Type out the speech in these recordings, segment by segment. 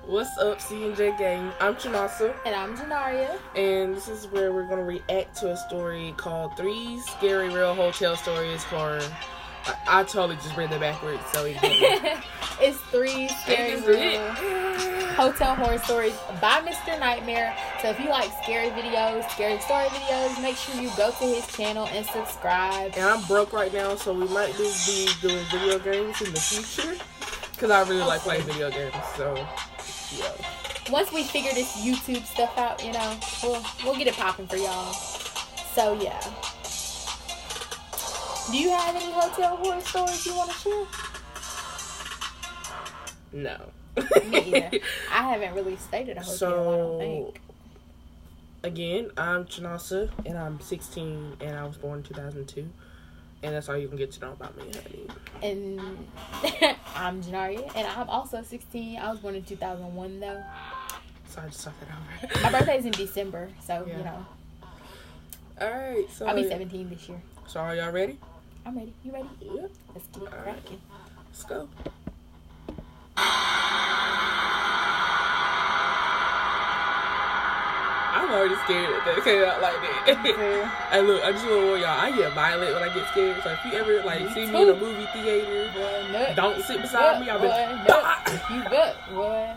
What's up, C&J gang? I'm Chanasa. And I'm Janaria. And this is where we're going to react to a story called 3 Scary Real Hotel Stories Horror. I totally just read that backwards, so it's 3 Scary Real Hotel Horror Stories by Mr. Nightmare. So if you like scary videos, scary story videos, make sure you go to his channel and subscribe. And I'm broke right now, so we might just be doing video games in the future. Because I really like playing video games, so yeah. Once we figure this YouTube stuff out, you know, we'll get it popping for y'all. So yeah. Do you have any hotel horror stories you want to share? No. Me either. I haven't really stayed at a hotel, I don't think. Again, I'm Chanasa, and I'm 16, and I was born in 2002. And that's all you can get to know about me, honey. And I'm Janaria, and I'm also 16. I was born in 2001, though. So I just talked it over. My birthday's in December, so, you know. Alright, so... I'll be 17 this year. So are y'all ready? I'm ready. You ready? Yep. Let's get it cracking. Let's go. I'm already scared that they say that like that. Hey, look, I just want to warn y'all, I get violent when I get scared. So if you ever see me in a movie theater, don't sit beside me. I'll be you good, boy.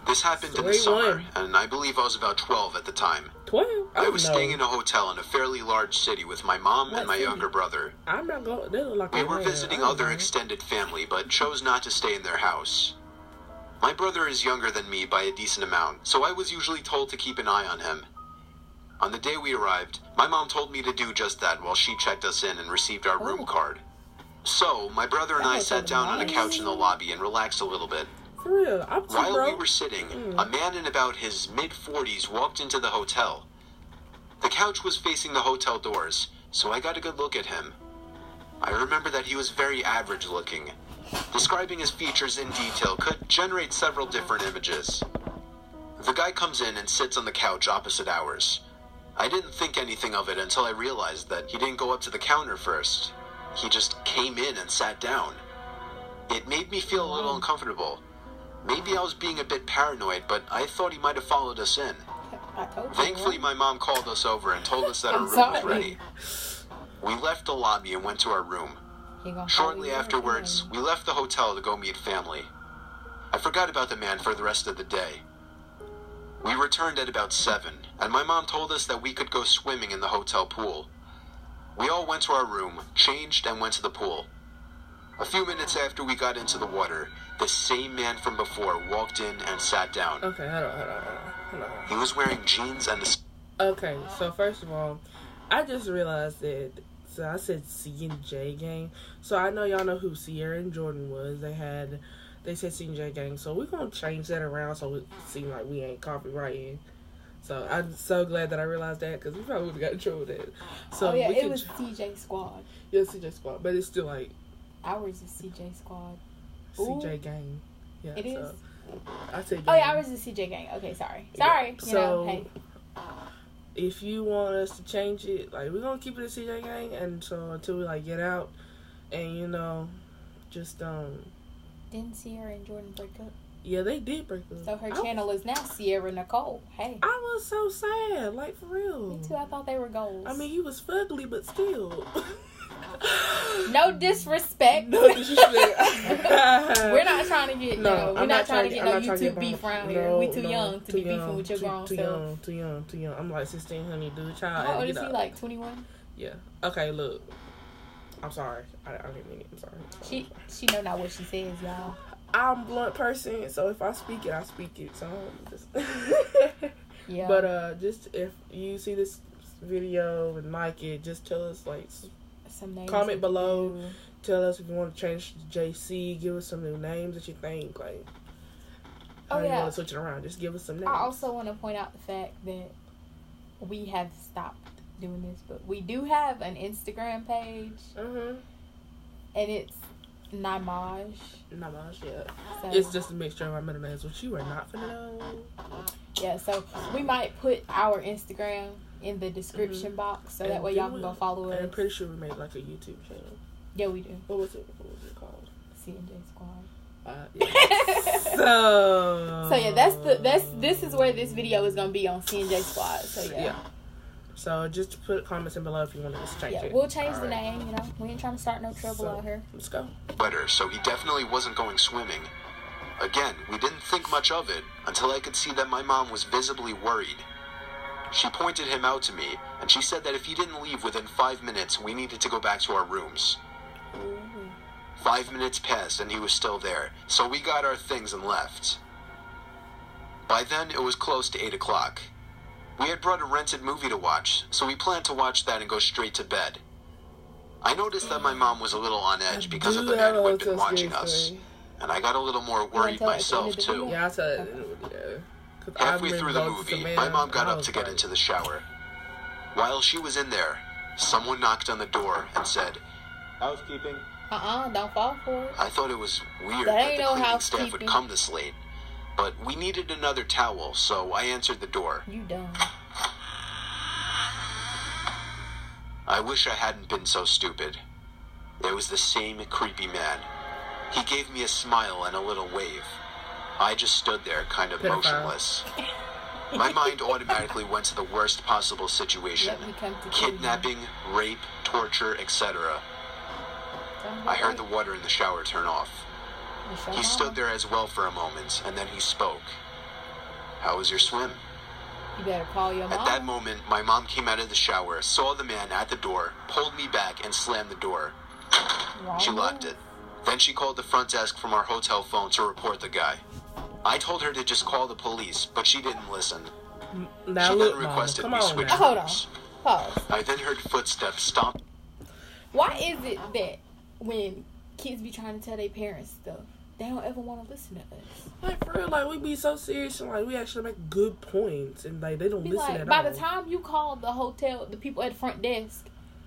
This happened in the summer, and I believe I was about 12 at the time. 12? I was staying in a hotel in a fairly large city with my mom and my younger brother. I'm not going. We were visiting other extended family, but chose not to stay in their house. My brother is younger than me by a decent amount, so I was usually told to keep an eye on him. On the day we arrived, my mom told me to do just that while she checked us in and received our room card. So, my brother and I sat down on a couch in the lobby and relaxed a little bit. For real, While we were sitting, a man in about his mid-40s walked into the hotel. The couch was facing the hotel doors, so I got a good look at him. I remember that he was very average looking. Describing his features in detail could generate several different images. The guy comes in and sits on the couch opposite ours. I didn't think anything of it until I realized that he didn't go up to the counter first. He just came in and sat down. It made me feel a little uncomfortable. Maybe I was being a bit paranoid, but I thought he might have followed us in. Thankfully, my mom called us over and told us that our room was ready. We left the lobby and went to our room. Shortly afterwards, we left the hotel to go meet family. I forgot about the man for the rest of the day. We returned at about 7, and my mom told us that we could go swimming in the hotel pool. We all went to our room, changed, and went to the pool. A few minutes after we got into the water, the same man from before walked in and sat down. Okay, hold on. He was wearing jeans and Okay, so first of all, I just realized that, so I said C&J gang. So I know y'all know who Sierra and Jordan was. They said C&J gang. So we're going to change that around so it seems like we ain't copyrighting. So I'm so glad that I realized that because we probably would have got in trouble with that. So it was CJ Squad. Yeah, CJ Squad. But it's still like... Ours is CJ Squad. CJ gang. Yeah, it is? I said gang. Oh, yeah, ours is CJ gang. Okay, sorry. Sorry. Yeah. So, hey. If you want us to change it, like, we're going to keep it a CJ gang and so until we, like, get out and, just, Didn't Sierra and Jordan break up? Yeah, they did break up. So her channel is now Sierra Nicole. Hey. I was so sad, like, for real. Me too, I thought they were goals. I mean, he was fugly, but still. No disrespect. No disrespect. We're not trying to get we're not trying to get no YouTube beef around here. We too young to be beefing with your grown self. Too young. I'm like 16, honey, dude, child. How old is he? Like 21? Yeah. Okay, look. I'm sorry. I didn't mean it. I'm sorry. She know not what she says, y'all. I'm a blunt person, so if I speak it, I speak it. So just yeah. But just if you see this video and like it, just tell us like some names. Comment below. Tell us if you want to change to JC. Give us some new names that you think like. How you want to switch it around? Just give us some names. I also want to point out the fact that we have stopped doing this, but we do have an Instagram page. And it's Naimaj, yeah. So, it's just a mixture of our middle names, which you are not finna know. Yeah, so we might put our Instagram in the description box, so that way y'all can go follow us. I'm pretty sure we made like a YouTube channel. Yeah, we do. What was it called? C&J Squad. Yeah. So yeah, this is where this video is gonna be on CNJ Squad. So yeah. So just put comments in below if you want us to change it. We'll change the name. You know, we ain't trying to start no trouble out here. Let's go. Better, so he definitely wasn't going swimming. Again, we didn't think much of it until I could see that my mom was visibly worried. She pointed him out to me, and she said that if he didn't leave within 5 minutes, we needed to go back to our rooms. 5 minutes passed and he was still there, so we got our things and left. By then, it was close to 8 o'clock. We had brought a rented movie to watch, so we planned to watch that and go straight to bed. I noticed that my mom was a little on edge because of the man who had been watching us, and I got a little more worried myself, too. Yeah, I'll tell it. Halfway through the movie, my mom got up to get into the shower. While she was in there, someone knocked on the door and said, "Housekeeping." Don't fall for it. I thought it was weird that the cleaning staff would come this late, but we needed another towel, so I answered the door. You dumb. I wish I hadn't been so stupid. It was the same creepy man. He gave me a smile and a little wave. I just stood there, kind of motionless. My mind automatically went to the worst possible situation. Kidnapping, rape, torture, etc. I heard the water in the shower turn off. He stood there as well for a moment, and then he spoke. "How was your swim?" You better call your mom. At that moment, my mom came out of the shower, saw the man at the door, pulled me back, and slammed the door. She locked it. Then she called the front desk from our hotel phone to report the guy. I told her to just call the police, but she didn't listen. Now she look, then requested Mama, we switch Hold rooms. Pause. I then heard footsteps stomp. Why is it that when kids be trying to tell their parents stuff, they don't ever want to listen to us? Like, for real, like, we be so serious and, like, we actually make good points and, like, they don't listen like, at by all. the time you call the hotel, the people at the front desk,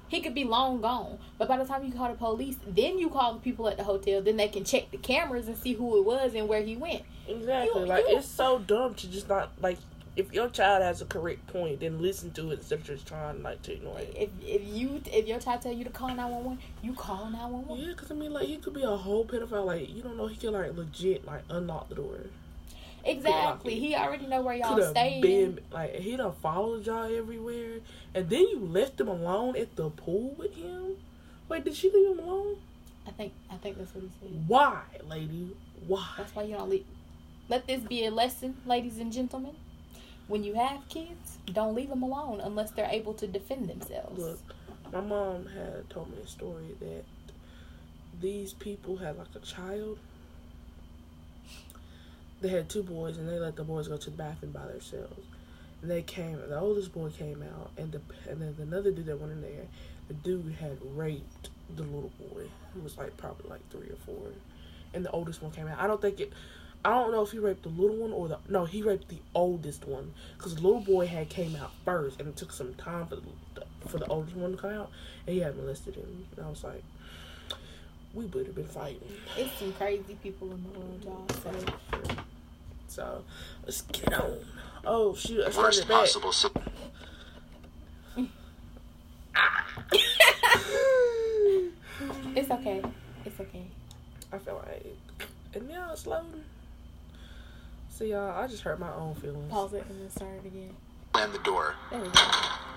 he could be long gone. But by the time you call the police, then you call the people at the hotel, then they can check the cameras and see who it was and where he went. Exactly. It's so dumb to just not, like, if your child has a correct point, then listen to it instead of just trying, like, to ignore it. If your child tell you to call 911, you call 911. Yeah, because, I mean, like, he could be a whole pedophile. Like, you don't know, he could, like, legit, like, unlock the door. Exactly. He already know where y'all stay. Like, he done followed y'all everywhere. And then you left him alone at the pool with him? Wait, did she leave him alone? I think that's what he said. Why, lady? Why? That's why you don't leave. Let this be a lesson, ladies and gentlemen. When you have kids, don't leave them alone unless they're able to defend themselves. Look, my mom had told me a story that these people had, like, a child. They had 2 boys, and they let the boys go to the bathroom by themselves. And the oldest boy came out, and then another dude that went in there, the dude had raped the little boy, who was, like, probably, like, 3 or 4. And the oldest one came out. I don't know if he raped the little one or he raped the oldest one. Because the little boy came out first, and it took some time for the oldest one to come out, and he had molested him. And I was like, we would have been fighting. It's some crazy people in the world, y'all. So, let's get on. Oh, shoot. I Worst started back. possible It's okay. It's okay. I feel like... And now it's loading. See, y'all, I just hurt my own feelings. Pause it and then start it again. Slammed the door. There we go.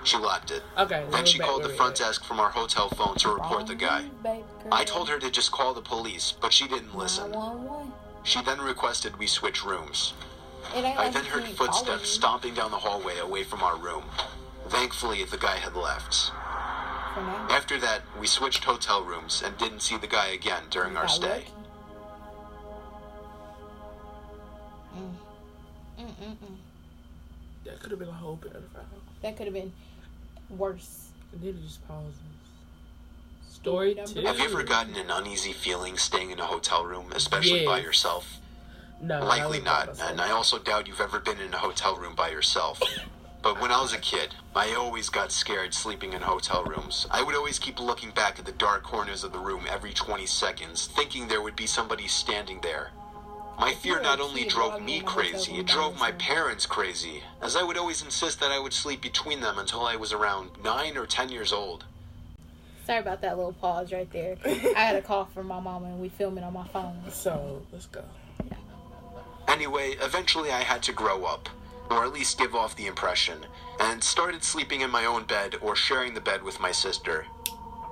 She locked it. Okay. Then she called the front desk from our hotel phone to report the guy. I told her to just call the police, but she didn't listen. 911. She then requested we switch rooms. It ain't I like then you heard can't footsteps follow you. stomping down the hallway away from our room. Thankfully, the guy had left. For now. After that, we switched hotel rooms and didn't see the guy again during our Got stay. lucky. That could have been a whole pedophile. That could have been worse. And then it just pauses. Story 2. Have you ever gotten an uneasy feeling staying in a hotel room, especially by Yes. yourself? No. Likely not, and I also doubt you've ever been in a hotel room by yourself. But when I was a kid, I always got scared sleeping in hotel rooms. I would always keep looking back at the dark corners of the room every 20 seconds, thinking there would be somebody standing there. My fear not only drove me crazy, it drove my parents crazy, as I would always insist that I would sleep between them until I was around 9 or 10 years old. Sorry about that little pause right there. I had a call from my mama and we filming on my phone. So, let's go. Yeah. Anyway, eventually I had to grow up, or at least give off the impression, and started sleeping in my own bed or sharing the bed with my sister.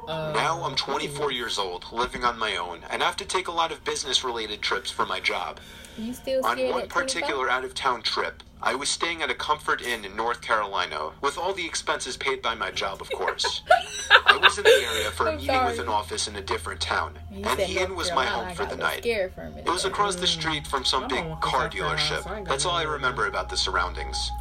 Now I'm 24 years old, living on my own, and have to take a lot of business-related trips for my job. You still On scared one at 25? particular out-of-town trip, I was staying at a Comfort Inn in North Carolina, with all the expenses paid by my job, of course. I was in the area for a I'm meeting sorry. with an office in a different town, You and said the North inn was my Carolina, home for I the got night. scared for a minute It was there. across the street from some I big don't want car South Carolina, dealership. so I ain't got That's all I no remember about the surroundings.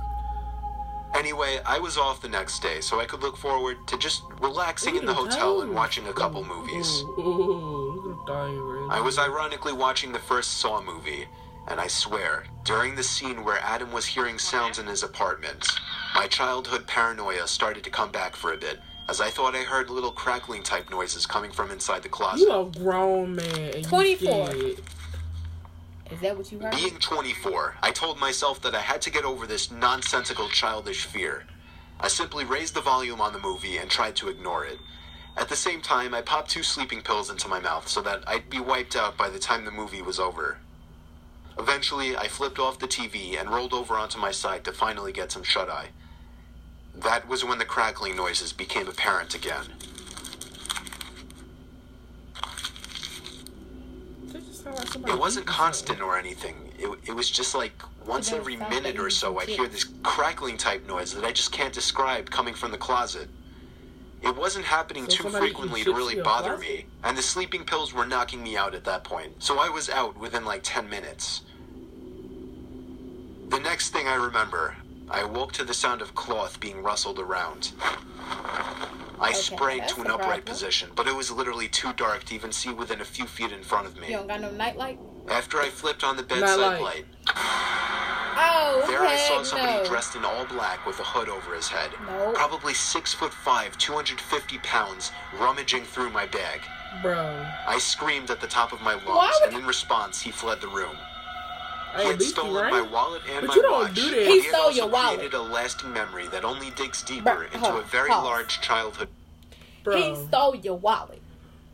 Anyway, I was off the next day, so I could look forward to just relaxing in the hotel and watching a couple movies. Ooh, look at the I was ironically watching the first Saw movie, and I swear, during the scene where Adam was hearing sounds in his apartment, my childhood paranoia started to come back for a bit, as I thought I heard little crackling type noises coming from inside the closet. You a grown man. And you 24. scared. Is that what you heard? Being 24, I told myself that I had to get over this nonsensical childish fear. I simply raised the volume on the movie and tried to ignore it. At the same time, I popped 2 sleeping pills into my mouth so that I'd be wiped out by the time the movie was over. Eventually, I flipped off the TV and rolled over onto my side to finally get some shut-eye. That was when the crackling noises became apparent again. They just sound like somebody It wasn't eating constant or anything. It was just like once It every sounds minute like or so I'd hear this crackling type noise that I just can't describe coming from the closet. It wasn't happening So too somebody frequently eat to chips really in your bother closet? me, and the sleeping pills were knocking me out at that point, so I was out within like 10 minutes. The next thing I remember, I woke to the sound of cloth being rustled around. I Okay, sprang that's to an a upright problem. position, but it was literally too dark to even see within a few feet in front of me. You don't got no nightlight? After I flipped on the bedside Nightlight. light, Oh, there I saw heck somebody no. dressed in all black with a hood over his head. Nope. Probably 6'5", 250 pounds, rummaging through my bag. Bro. I screamed at the top of my lungs, Why would- and in response, he fled the room. He Hey, at had least you stolen ran. my wallet and But my you don't watch. do that. but He had stole also your wallet. created a lasting memory that only digs deeper Bro, into hold a on, very pause. large childhood. Bro. He stole your wallet.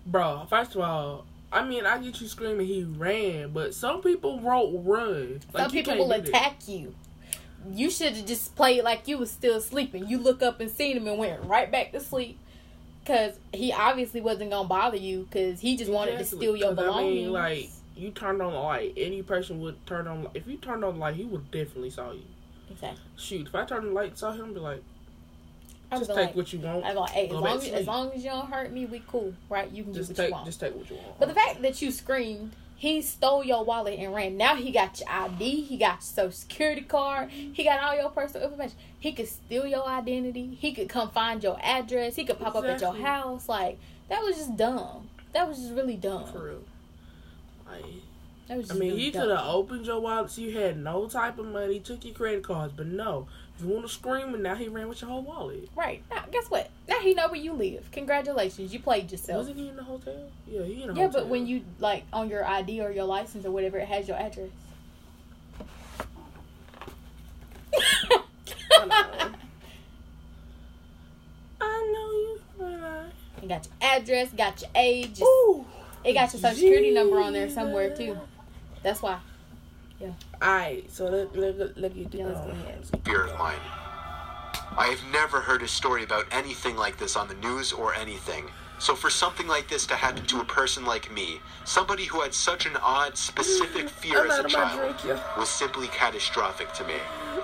Bro, first of all, I mean, I get you screaming he ran, but some people wrote run. Like, Some you people can't will do that. attack you. You should have just played like you was still sleeping. You look up and seen him and went right back to sleep. Because he obviously wasn't going to bother you because he just wanted to Exactly. steal your 'Cause, belongings. I mean, like, you turned on the light. Any person would turn on. If you turned on the light, he would definitely saw you. Exactly. Shoot, if I turned on the light and saw him, I'd be like, I was just like, take what you want. I'm like, hey, Go back to as sleep. long as you don't hurt me, we cool, right? You can Just do what you take, want. just take what you want. But the fact that you screamed, he stole your wallet and ran. Now he got your ID, he got your social security card, he got all your personal information. He could steal your identity. He could come find your address. He could pop up at your Exactly. house. Like, that was just dumb. That was just really dumb. For real. Like, That was I just mean, really he dumb. could have opened your wallet so you had no type of money, took your credit cards, but no. If you want to scream, and now he ran with your whole wallet. Right. Now, guess what? Now he know where you live. Congratulations. You played yourself. Wasn't he in the hotel? Yeah, he in the Yeah, hotel. but when you, like, on your ID or your license or whatever, it has your address. I know. I know you. It got your address, got your age. Ooh. It got your social security number on there somewhere, too. That's why. Alright, so look at Yeah, let's go ahead. Fear of mine. I have never heard a story about anything like this on the news or anything. So for something like this to happen to a person like me, somebody who had such an odd, specific fear I'm as out a of my child, drink, yeah. was simply catastrophic to me.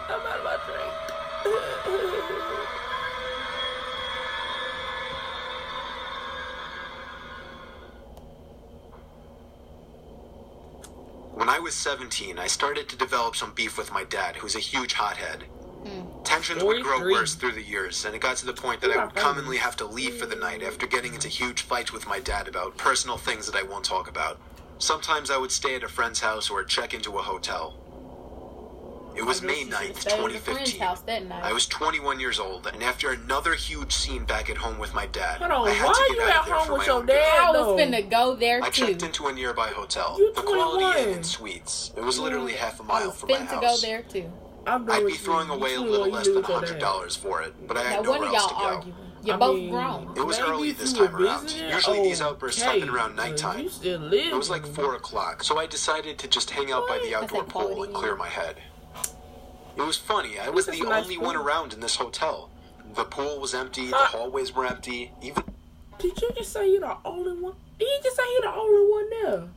I'm out of my drink. When I was 17, I started to develop some beef with my dad, who's a huge hothead. Tensions would grow 43. worse through the years, and it got to the point that I would commonly have to leave for the night after getting into huge fights with my dad about personal things that I won't talk about. Sometimes I would stay at a friend's house or check into a hotel. It was I guess May you should've 9th, stayed at a friend's 2015. house that night. I was 21 years old, and after another huge scene back at home with my dad, Hold on, I had why to you get out at of there home for with my your own good. dad? I was though. finna go there, I too. checked into a nearby hotel, You the Quality 21. Inn and Suites. It was literally half a I mile was from my finna to house. go there, too. I'm done I'd with be you. throwing You away a 21, little you less live than with your dad. $100 for it, but I Now, had one nowhere of else y'all to go. arguing. You're both grown. It was maybe early if this you were time around. visiting, Usually these outbursts okay, happen around but nighttime. You still live. It was like 4 o'clock, so I decided to just hang out by the outdoor like pool quality. and clear my head. It was funny, I was That's the a nice only pool. one around in this hotel. The pool was empty, the hallways were empty, even... Did you just say you're the only one? Did you just say you're the only one there?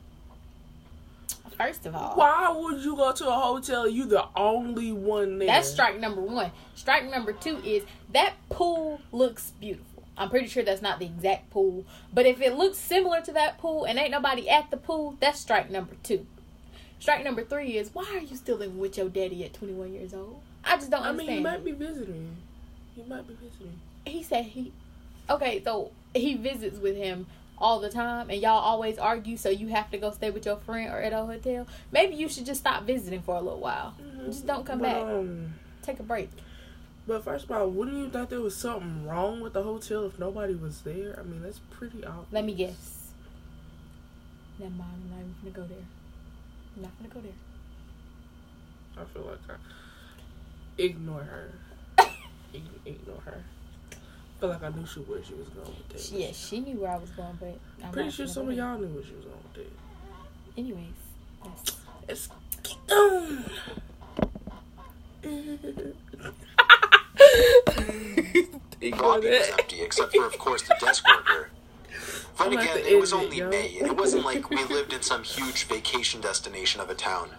First of all, Why would you go to a hotel and you the only one there? that's strike number 1. Strike number 2 is that pool looks beautiful. I'm pretty sure that's not the exact pool, but if it looks similar to that pool and ain't nobody at the pool, that's strike number 2. Strike number 3 is, why are you still living with your daddy at 21 years old? I just don't understand. he might be visiting. He might be visiting. He said okay, so he visits with him all the time and y'all always argue, so you have to go stay with your friend or at a hotel. Maybe you should just stop visiting for a little while. Just don't come back. Take a break. But first of all, wouldn't you think there was something wrong with the hotel if nobody was there? I mean, that's pretty obvious. Let me guess. Never mind, I'm not even gonna go there. I'm not gonna go there. I feel like ignore her. Ignore her. I feel like I knew where she was going with that. Yeah, she knew where I was going, but I'm Pretty not sure gonna some go of there. y'all knew where she was going with that. Anyways, Let's get on. The lobby was empty, except for, of course, the desk worker. Then I'm at again, the it was end, only yo. May, and it wasn't like we lived in some huge vacation destination of a town.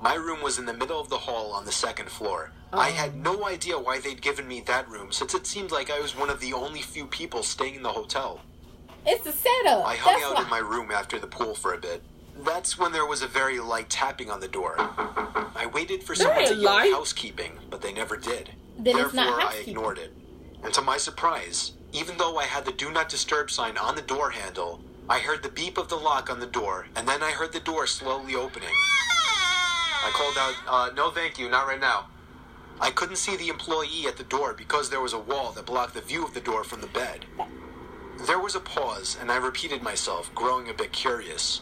My room was in the middle of the hall on the 2nd floor. I had no idea why they'd given me that room, since it seemed like I was one of the only few people staying in the hotel. it's a setup. I hung That's out why. in my room after the pool for a bit. That's when there was a very light tapping on the door. I waited for someone to yell light? housekeeping, but they never did. Then it's not Therefore, I housekeeping. ignored it. And to my surprise, even though I had the do not disturb sign on the door handle, I heard the beep of the lock on the door, and then I heard the door slowly opening. I called out, no thank you, not right now. I couldn't see the employee at the door because there was a wall that blocked the view of the door from the bed. There was a pause, and I repeated myself, growing a bit curious.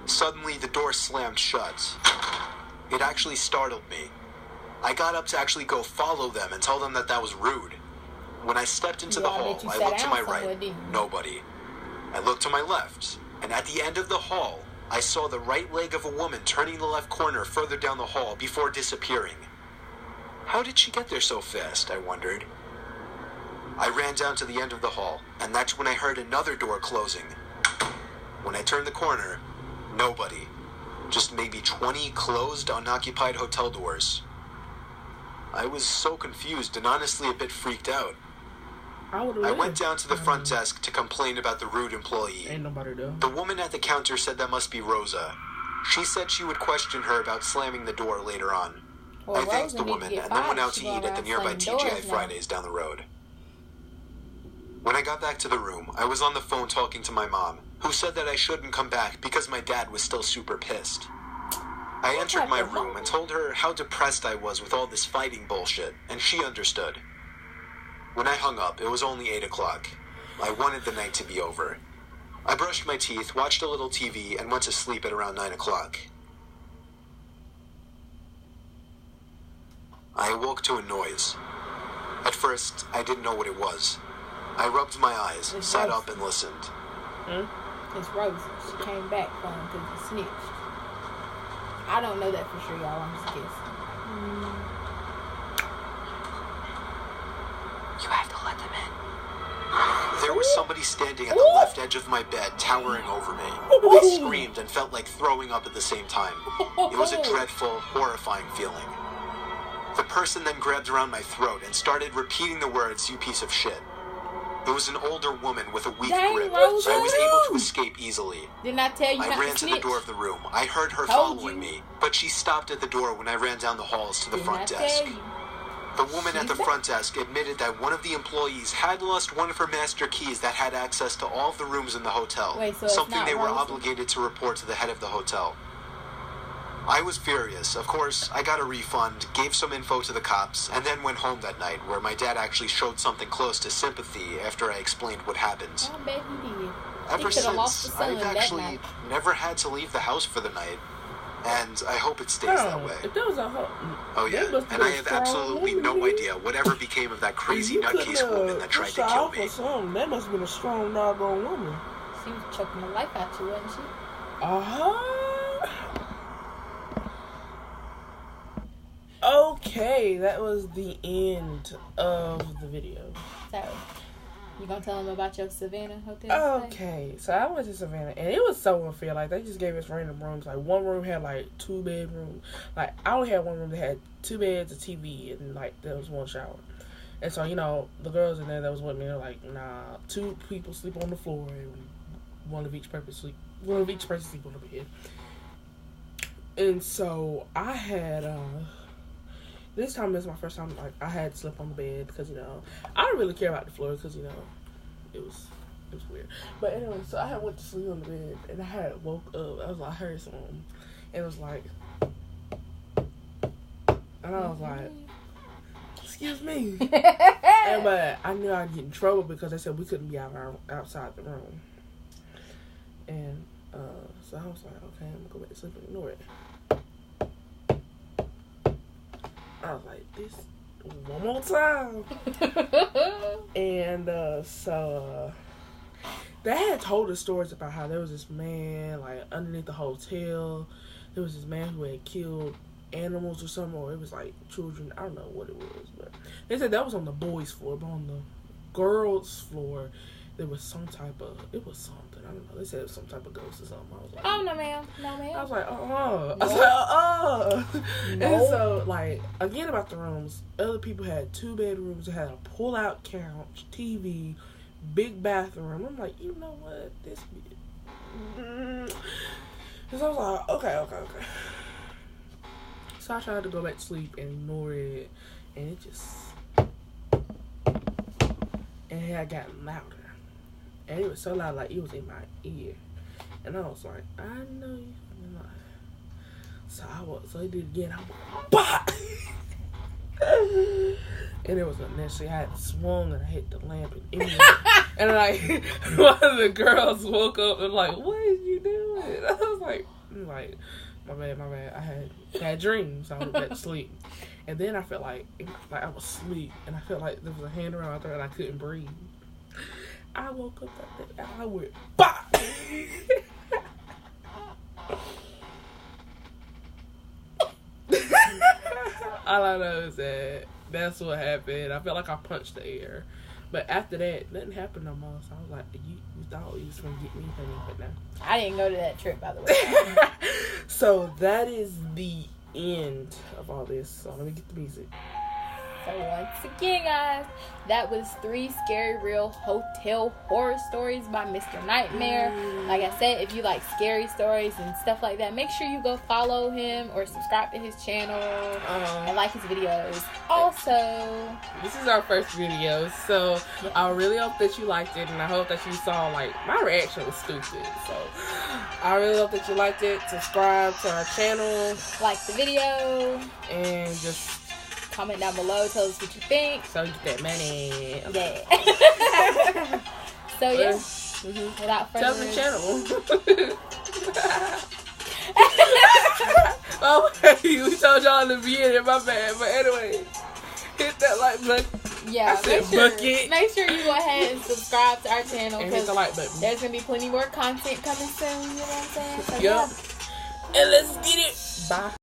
Suddenly, the door slammed shut. It actually startled me. I got up to actually go follow them and tell them that that was rude. When I stepped into the Yeah, I hall, bet you I sat looked to down my somewhere, right. didn't you? Nobody. I looked to my left, and at the end of the hall, I saw the right leg of a woman turning the left corner further down the hall before disappearing. How did she get there so fast, I wondered. I ran down to the end of the hall, and that's when I heard another door closing. When I turned the corner, nobody. Just maybe 20 closed, unoccupied hotel doors. I was so confused and honestly a bit freaked out. I went down to the front desk to complain about the rude employee. Ain't nobody there. The woman at the counter said that must be Rosa. She said she would question her about slamming the door later on. Well, I thanked Rosa the need to woman get and then went fired. out She to going eat at the around nearby slamming TGI doors now. Fridays down the road. When I got back to the room, I was on the phone talking to my mom, who said that I shouldn't come back because my dad was still super pissed. I entered my room and told her how depressed I was with all this fighting bullshit, and she understood. When I hung up, it was only 8 o'clock. I wanted the night to be over. I brushed my teeth, watched a little TV, and went to sleep at around 9 o'clock. I awoke to a noise. At first, I didn't know what it was. I rubbed my eyes, It's sat Rosa. up, and listened. It's Rosa. She came back from him because he snitched. I don't know that for sure, y'all. I'm just guessing. You have to let them in. There was somebody standing at the left edge of my bed, towering over me. I screamed and felt like throwing up at the same time. It was a dreadful, horrifying feeling. The person then grabbed around my throat and started repeating the words, "You piece of shit." It was an older woman with a weak Dang, grip. Rosa. I was able to escape easily. Didn't I tell you I not ran to to the snitch? door of the room. I heard her Told following you. me, but she stopped at the door when I ran down the halls to the Didn't front I desk. tell you? The woman at the She front desk admitted that one of the employees had lost one of her master keys that had access to all of the rooms in the hotel, Wait, so it's something not they were Rosa? obligated to report to the head of the hotel. I was furious. Of course, I got a refund, gave some info to the cops, and then went home that night, where my dad actually showed something close to sympathy after I explained what happened. I bet he did. Ever he could have lost since, the son I've that actually night. never had to leave the house for the night. And I hope it stays that way. If there was a Oh yeah, and I have absolutely no idea whatever became of that crazy nutcase woman that tried to kill me. That must have been a strong doggone woman. She was choking the life out you, wasn't she? Okay, that was the end of the video. So, you gonna tell them about your Savannah hotel stay? Okay, so I went to Savannah, and it was so unfair. Like, they just gave us random rooms. Like, one room had, like, 2 bedrooms. Like, I only had one room that had 2 beds, a TV, and, like, there was 1 shower. And so, you know, the girls in there that was with me, they're like, nah, 2 people sleep on the floor, and one of each person sleep on the bed. And so, I had, this time is my first time, like, I had to sleep on the bed because, you know, I don't really care about the floor because, you know, it was weird. But anyway, so I had went to sleep on the bed and I had woke up. I heard something. And it was like, and I was like, excuse me. But I knew I'd get in trouble because they said we couldn't be outside the room. And so I was like, okay, I'm going to go back to sleep and ignore it. I was like, this one more time. And so they had told us stories about how there was this man, like, underneath the hotel. There was this man who had killed animals or something, or it was like children. I don't know what it was, but they said that was on the boys' floor, but on the girls' floor, there was some type of, it was something. I don't know. They said it was some type of ghost or something. I was like, oh, no, ma'am. No, ma'am. I was like, Nope. I was like, Nope. And so, like, again about the rooms, other people had 2 bedrooms. They had a pull-out couch, TV, big bathroom. I'm like, you know what? This be... So I was like, okay. So I tried to go back to sleep and ignore it, and it just... And it had gotten louder. And it was so loud, like, it was in my ear. And I was like, I know you fucking lying. So he did it again. I was like, bah! And it was unnecessary. I had swung and I hit the lamp and and like, one of the girls woke up and like, what did you doing? I was like, my bad. I had dreams. I went back to sleep. And then I felt like I was asleep. And I felt like there was a hand around my throat and I couldn't breathe. I woke up like that and I went, bah! All I know is that that's what happened. I felt like I punched the air. But after that, nothing happened no more. So I was like, you thought you was going to get me, honey, but no. I didn't go to that trip, by the way. So that is the end of all this. So let me get the music. So once again, guys, that was 3 scary real hotel horror stories by Mr. Nightmare. Like I said, if you like scary stories and stuff like that, make sure you go follow him or subscribe to his channel and like his videos. Also, this is our first video, so I really hope that you liked it, and I hope that you saw, like, my reaction was stupid. So I really hope that you liked it. Subscribe to our channel, like the video, and just comment down below, tell us what you think. So you get that money. Yeah. So yeah, without further tell the channel. Oh, we told y'all in the beginning, my bad. But anyway, hit that like button. Yeah, make sure you go ahead and subscribe to our channel, and hit the like button. There's gonna be plenty more content coming soon. You know what I'm saying? So, yep. yeah. And let's get it. Bye.